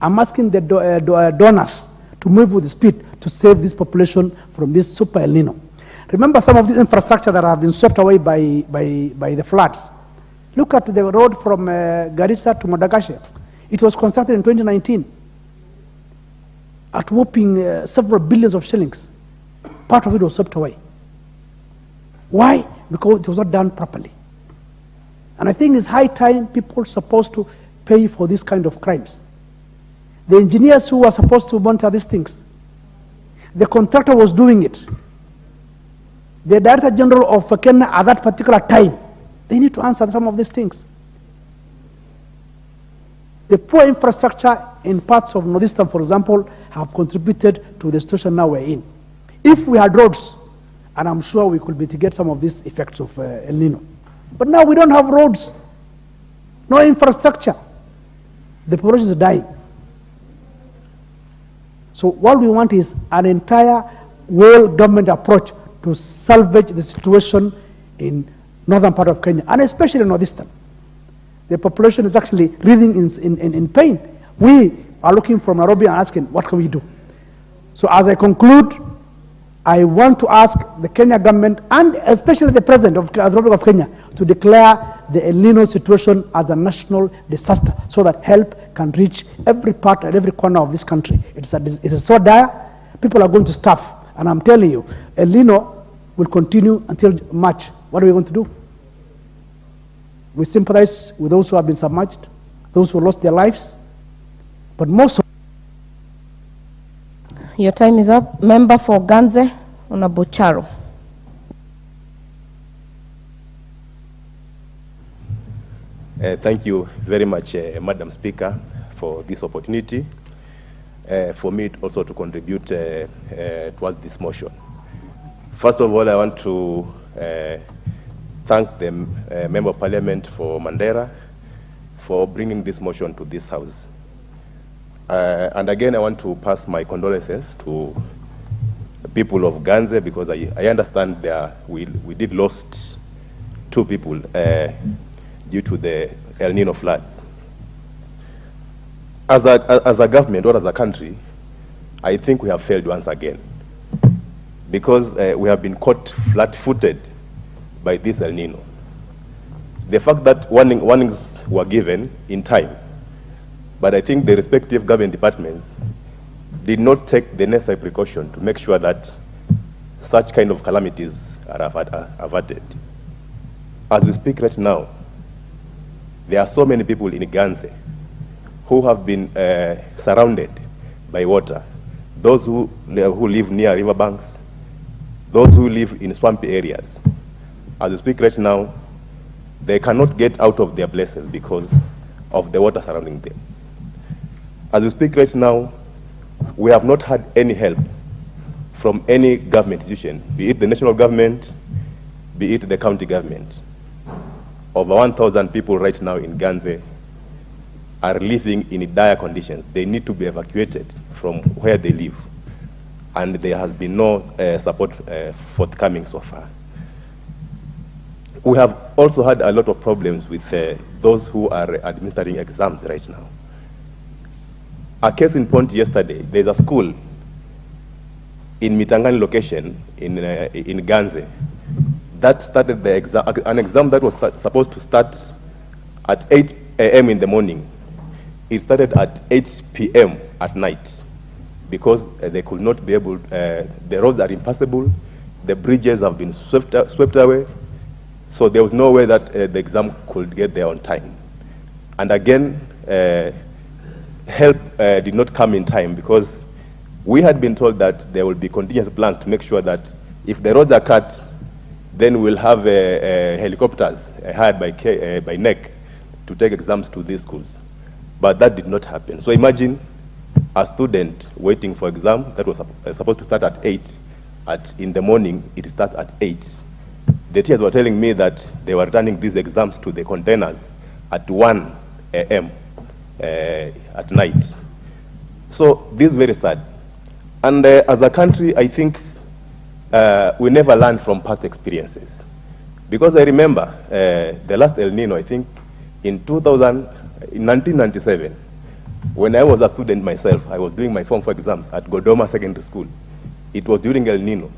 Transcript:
I'm asking the donors to move with speed to save this population from this super El Nino. Remember some of the infrastructure that have been swept away by the floods. Look at the road from Garissa to Madagascar. It was constructed in 2019 at whopping several billions of shillings. Part of it was swept away. Why? Because it was not done properly. And I think it's high time people are supposed to pay for this kind of crimes. The engineers who were supposed to monitor these things, the contractor was doing it. The Director General of Kenya at that particular time, they need to answer some of these things. The poor infrastructure in parts of Northeastern, for example, have contributed to the situation now we're in. If we had roads, and I'm sure we could mitigate some of these effects of El Nino. But now we don't have roads, no infrastructure. The population is dying. So what we want is an entire world government approach to salvage the situation in northern part of Kenya, and especially northeastern. The population is actually writhing in pain. We are looking from Nairobi and asking, what can we do? So as I conclude, I want to ask the Kenya government, and especially the President of the Republic of Kenya, to declare the El Nino situation as a national disaster so that help can reach every part and every corner of this country. It's so dire, people are going to starve. And I'm telling you, El Nino will continue until March. What are we going to do? We sympathize with those who have been submerged, those who lost their lives, but most. Your time is up. Member for Ganze, Onabocharo. Thank you very much, Madam Speaker, for this opportunity. For me also to contribute towards this motion. First of all, I want to thank the Member of Parliament for Mandera for bringing this motion to this House. And again, I want to pass my condolences to the people of Ganze, because I understand we did lost 2 people due to the El Nino floods. As a government or as a country, I think we have failed once again, because we have been caught flat-footed by this El Nino. The fact that warnings were given in time, but I think the respective government departments did not take the necessary precaution to make sure that such kind of calamities are averted. As we speak right now, there are so many people in Ganze who have been surrounded by water. Those who live near riverbanks, those who live in swampy areas. As we speak right now, they cannot get out of their places because of the water surrounding them. As we speak right now, we have not had any help from any government institution, be it the national government, be it the county government. Over 1,000 people right now in Ganze are living in dire conditions. They need to be evacuated from where they live. And there has been no support forthcoming so far. We have also had a lot of problems with those who are administering exams right now. A case in point yesterday, there's a school in Mitangani location in Ganze that started the exam, an exam that was supposed to start at 8 a.m. in the morning. It started at 8 p.m. at night because they could not be able, the roads are impassable, the bridges have been swept away, so there was no way that the exam could get there on time. And again, help did not come in time because we had been told that there will be contingency plans to make sure that if the roads are cut, then we'll have helicopters hired by NEC to take exams to these schools. But that did not happen. So imagine a student waiting for exam that was supposed to start at 8. In the morning, it starts at 8. The teachers were telling me that they were returning these exams to the containers at 1 a.m. At night. So this is very sad. And as a country, I think we never learned from past experiences. Because I remember the last El Nino, I think in 1997, When I was a student myself, I was doing my Form 4 exams at Godoma Secondary School. It was during El Nino.